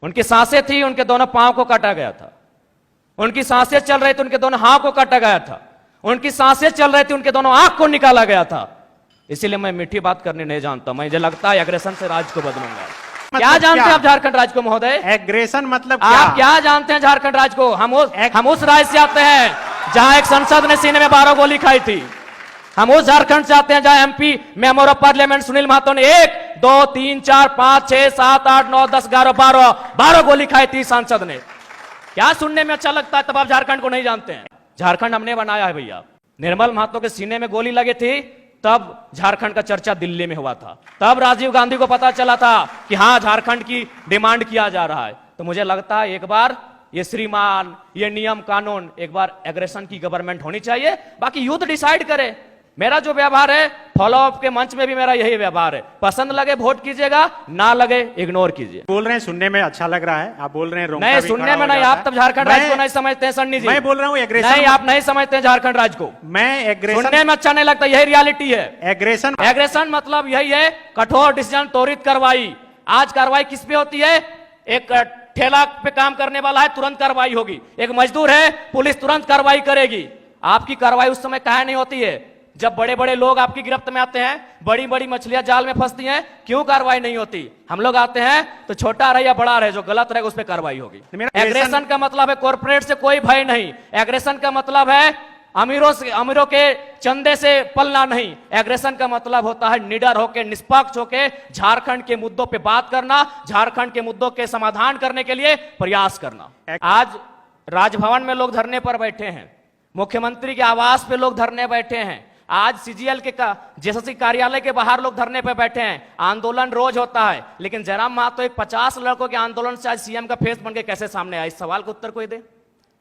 उनकी सांसें थी, उनके दोनों पांव को काटा गया था। उनकी सांसें चल रही थी, उनके दोनों हाथ को काटा गया था। उनकी सांसें चल रही थी, उनके दोनों आंख को निकाला गया था। इसीलिए मैं मीठी बात करने नहीं जानता। मुझे लगता है एग्रेशन से राज्य को बदलूंगा। क्या जानते हैं आप झारखंड राज्य को महोदय? एग्रेशन मतलब आप क्या जानते हैं झारखंड राज्य को? हम उस राज्य से आते हैं जहां एक संसद ने सीने में 12 गोली खाई थी। हम उस झारखंड से आते हैं जहां MP member of parliament Sunil Mahato ने 1 2 3 4 5 6 7 8 9 10 11 12 गोली खाई थी सांसद ने। क्या सुनने में अच्छा लगता है? तब आप झारखंड को नहीं जानते हैं। झारखंड हमने बनाया है भैया। निर्मल महतो के सीने में गोली लगी थी, तब झारखंड का चर्चा दिल्ली में हुआ था। तब राजीव गांधी को पता चला था कि हां झारखंड की डिमांड किया जा रहा है। तो मुझे लगता है एक बार ये श्रीमान, ये नियम कानून, एक बार एग्रेशन की गवर्नमेंट होनी चाहिए। बाकी यूथ डिसाइड करे। मेरा जो व्यवहार है, फॉलो अप के मंच में भी मेरा यही व्यवहार है। पसंद लगे वोट कीजिएगा, ना लगे इग्नोर कीजिए। बोल रहे हैं सुनने में अच्छा लग रहा है, आप बोल रहे हैं नहीं, सुनने में नहीं। आप तब झारखंड राज्य को नहीं समझते हैं सन्नी जी। मैं बोल रहा हूँ एग्रेशन। नहीं, आप नहीं समझते हैं झारखंड राज्य को। मैं एग्रेशन सुनने में अच्छा नहीं लगता, यही रियलिटी है। एग्रेशन मतलब यही है, कठोर डिसीजन, त्वरित कार्रवाई। आज कार्रवाई किस पे होती है? एक ठेला पे काम करने वाला है, तुरंत कार्रवाई होगी। एक मजदूर है, पुलिस तुरंत कार्रवाई करेगी। आपकी कार्रवाई उस समय काहे नहीं होती है जब बड़े बड़े लोग आपकी गिरफ्त में आते हैं, बड़ी बड़ी मछलियां जाल में फंसती हैं? क्यों कार्रवाई नहीं होती? हम लोग आते हैं तो छोटा रहे या बड़ा रहे, जो गलत रहेगा उस पर कार्रवाई होगी। एग्रेशन का मतलब है कॉर्पोरेट से कोई भय नहीं। एग्रेशन का मतलब है अमीरों के चंदे से पलना नहीं। एग्रेशन का मतलब होता है निडर होकर, निष्पक्ष होकर झारखंड के मुद्दों पे बात करना, झारखंड के मुद्दों के समाधान करने के लिए प्रयास करना। आज राजभवन में लोग धरने पर बैठे हैं, मुख्यमंत्री के आवास पे लोग धरने बैठे हैं, आज सीजीएल के जेएसएससी कार्यालय के बाहर लोग धरने पे बैठे हैं। आंदोलन रोज होता है, लेकिन जयराम महतो एक 50 लड़कों के आंदोलन से आज सीएम का फेस बन के कैसे सामने आया? इस सवाल का उत्तर कोई दे।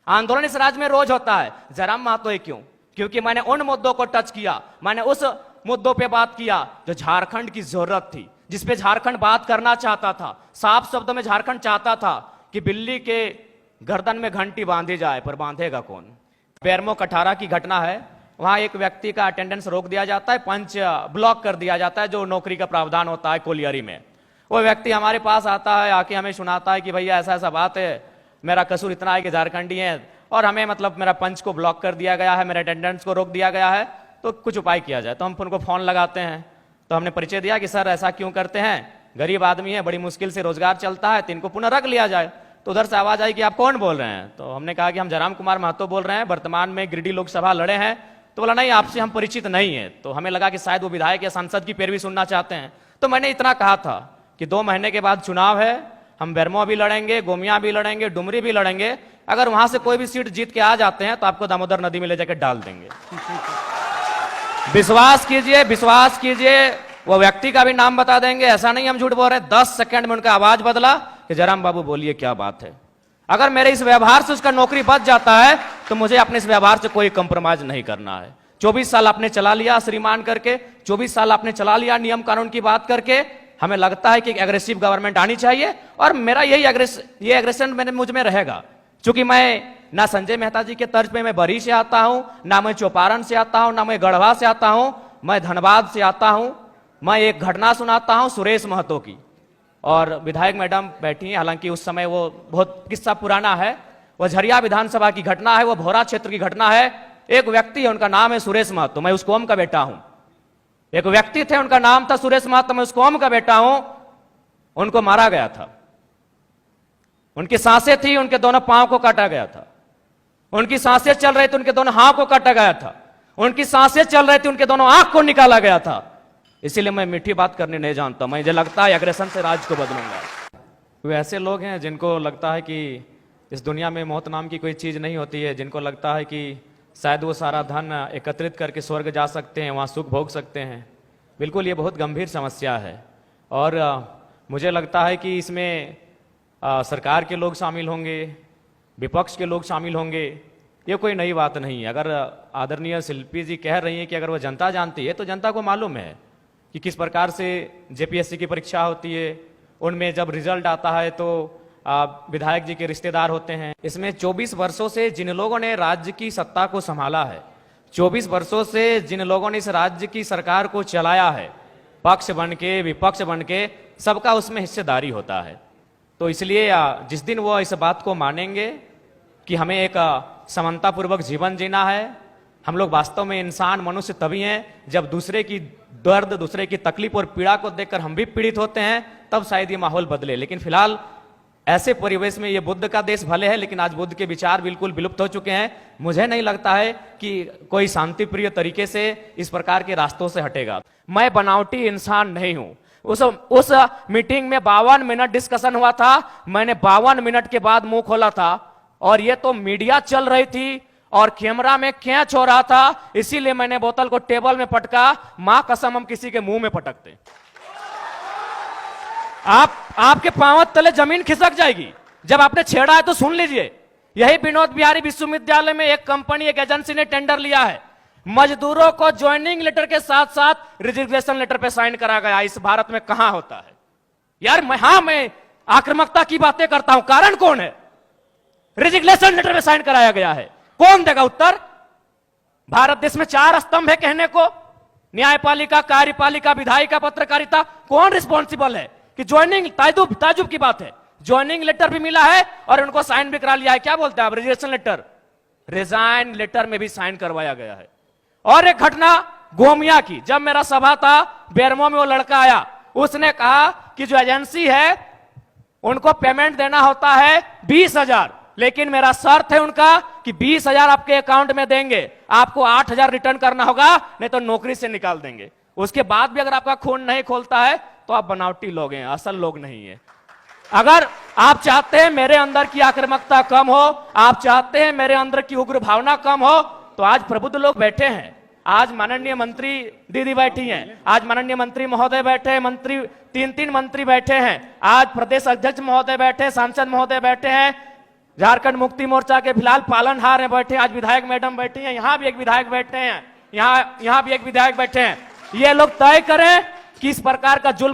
आंदोलन इस राज्य में रोज होता है, जयराम महतो ही क्यों? क्योंकि मैंने उन मुद्दों को टच किया, मैंने उस मुद्दों पे बात किया जो झारखंड की जरूरत थी, जिसपे झारखंड बात करना चाहता था। साफ शब्दों में झारखंड चाहता था कि बिल्ली के गर्दन में घंटी बांधी जाए, पर बांधेगा कौन? बेरमो कठारा की घटना है, वहां एक व्यक्ति का अटेंडेंस रोक दिया जाता है, पंच ब्लॉक कर दिया जाता है, जो नौकरी का प्रावधान होता है कोलियरी में। वो व्यक्ति हमारे पास आता है, आके हमें सुनाता है कि भैया ऐसा ऐसा बात है, मेरा कसूर इतना है कि झारखंडी है और हमें मतलब मेरा पंच को ब्लॉक कर दिया गया है, मेरे अटेंडेंस को रोक दिया गया है, तो कुछ उपाय किया जाए। तो हम उनको फोन लगाते हैं, तो हमने परिचय दिया कि सर ऐसा क्यों करते हैं, गरीब आदमी है, बड़ी मुश्किल से रोजगार चलता है, तो इनको पुनः रख लिया जाए। तो उधर से आवाज आई कि आप कौन बोल रहे हैं? तो हमने कहा कि हम जयराम कुमार महतो बोल रहे हैं, वर्तमान में गिरिडीह लोकसभा लड़े हैं। तो बोला नहीं, आपसे हम परिचित नहीं है। तो हमें लगा कि शायद वो विधायक या सांसद की पैरवी सुनना चाहते हैं। तो मैंने इतना कहा था कि 2 महीने के बाद चुनाव है, हम बेरमो भी लड़ेंगे, गोमिया भी लड़ेंगे, डुमरी भी लड़ेंगे। अगर वहां से कोई भी सीट जीत के आ जाते हैं तो आपको दामोदर नदी में ले जाकर डाल देंगे। विश्वास कीजिए, विश्वास कीजिए, वो व्यक्ति का भी नाम बता देंगे, ऐसा नहीं हम झूठ बोल रहे। 10 सेकंड में उनका आवाज बदला कि जयराम बाबू बोलिए क्या बात है। अगर मेरे इस व्यवहार से उसका नौकरी बच जाता है तो मुझे अपने इस व्यवहार से कोई कंप्रोमाइज नहीं करना है। 24 साल आपने चला लिया श्रीमान करके, 24 साल आपने चला लिया नियम कानून की बात करके। हमें लगता है कि एक एग्रेसिव गवर्नमेंट आनी चाहिए और मेरा यही एग्रेशन मुझ में रहेगा। क्योंकि मैं ना संजय मेहता जी के तर्ज पे मैं बरी से आता हूं, ना मैं चौपारण से आता हूं, ना मैं गढ़वा से आता हूं, मैं धनबाद से आता हूं। मैं एक घटना सुनाता हूं सुरेश महतो की, और विधायक मैडम बैठी हैं, हालांकि उस समय वो बहुत किस्सा पुराना है। वह झरिया विधानसभा की घटना है, वो भोरा क्षेत्र की घटना है। एक व्यक्ति है, उनका नाम है सुरेश महतो, मैं उस कौम का बेटा हूं। एक व्यक्ति थे, उनका नाम था सुरेश महतो, मैं उस कौम का बेटा हूं। उनको मारा गया था, उनकी सांसें थी, उनके दोनों पांव को काटा गया था। उनकी सांसें चल रही थी, उनके दोनों हाथ को काटा गया था। उनकी सांसें चल रही थी, उनके दोनों आंख को निकाला गया था। इसीलिए मैं मीठी बात करने नहीं जानता। मुझे लगता है एग्रेशन से राज्य को बदलूंगा। वे ऐसे लोग हैं जिनको लगता है कि इस दुनिया में मौत नाम की कोई चीज नहीं होती है, जिनको लगता है कि शायद वो सारा धन एकत्रित करके स्वर्ग जा सकते हैं, वहाँ सुख भोग सकते हैं। बिल्कुल ये बहुत गंभीर समस्या है और मुझे लगता है कि इसमें सरकार के लोग शामिल होंगे, विपक्ष के लोग शामिल होंगे। ये कोई नई बात नहीं है। अगर आदरणीय शिल्पी जी कह रही हैं कि अगर वो जनता जानती है तो जनता को मालूम है कि किस प्रकार से जेपीएससी की परीक्षा होती है। उनमें जब रिजल्ट आता है तो विधायक जी के रिश्तेदार होते हैं। इसमें 24 वर्षों से जिन लोगों ने राज्य की सत्ता को संभाला है, 24 वर्षों से जिन लोगों ने इस राज्य की सरकार को चलाया है, पक्ष बन के विपक्ष बन के, सबका उसमें हिस्सेदारी होता है। तो इसलिए जिस दिन वो इस बात को मानेंगे कि हमें एक समानतापूर्वक जीवन जीना है, हम लोग वास्तव में इंसान मनुष्य तभी हैं जब दूसरे की दर्द, दूसरे की तकलीफ और पीड़ा को देखकर हम भी पीड़ित होते हैं, तब शायद ये माहौल बदले। लेकिन फिलहाल ऐसे परिवेश में ये बुद्ध का देश भले है, लेकिन आज बुद्ध के विचार बिल्कुल विलुप्त हो चुके हैं। मुझे नहीं लगता है कि कोई शांतिप्रिय तरीके से इस प्रकार के रास्तों से हटेगा। मैं बनावटी इंसान नहीं हूं। उस मीटिंग में 52 मिनट डिस्कशन हुआ था, मैंने 52 मिनट के बाद मुंह खोला था, और ये तो मीडिया चल रही थी और कैमरा में कैच हो रहा था, इसीलिए मैंने बोतल को टेबल में पटका। मां कसम हम किसी के मुंह में पटकते, आपके पांव तले जमीन खिसक जाएगी। जब आपने छेड़ा है तो सुन लीजिए। यही विनोद बिहारी विश्वविद्यालय में एक कंपनी, एक एजेंसी ने टेंडर लिया है, मजदूरों को ज्वाइनिंग लेटर के साथ साथ रिजिग्नेशन लेटर पे साइन करा गया। इस भारत में कहां होता है यार? मैं आक्रामकता की बातें करता हूं, कारण कौन है? रिजिग्नेशन लेटर पे साइन कराया गया है, कौन देगा उत्तर? भारत देश में 4 स्तंभ है कहने को, न्यायपालिका, कार्यपालिका, विधायिका, पत्रकारिता। कौन रिस्पॉन्सिबल है कि ज्वाइनिंग? ताजुब की बात है, ज्वाइनिंग लेटर भी मिला है और उनको साइन भी करा लिया है। क्या बोलते हैं आप? रिजिग्नेशन लेटर, रिजाइन लेटर में भी साइन करवाया गया है। और एक घटना गोमिया की, जब मेरा सभा था बेरमो में, वो लड़का आया, उसने कहा कि जो एजेंसी है उनको पेमेंट देना होता है 20,000, लेकिन मेरा शर्त है उनका कि 20,000 आपके अकाउंट में देंगे, आपको 8,000 रिटर्न करना होगा, नहीं तो नौकरी से निकाल देंगे। उसके बाद भी अगर आपका खून नहीं खोलता है तो आप बनावटी लोग हैं, असल लोग नहीं है। अगर आप चाहते हैं मेरे अंदर की आक्रामकता कम हो, आप चाहते हैं मेरे अंदर की उग्र भावना कम हो, तो आज प्रबुद्ध लोग बैठे हैं। आज माननीय मंत्री दीदी बैठी हैं, आज माननीय मंत्री महोदय बैठे हैं, मंत्री 3 मंत्री बैठे हैं, आज प्रदेश अध्यक्ष महोदय बैठे, सांसद महोदय बैठे हैं, झारखंड मुक्ति मोर्चा के फिलहाल पालनहार हैं बैठे, आज विधायक मैडम बैठी हैं, यहां भी एक विधायक बैठे हैं, यहां भी एक विधायक बैठे हैं। ये लोग तय करें कि इस प्रकार का जुल्म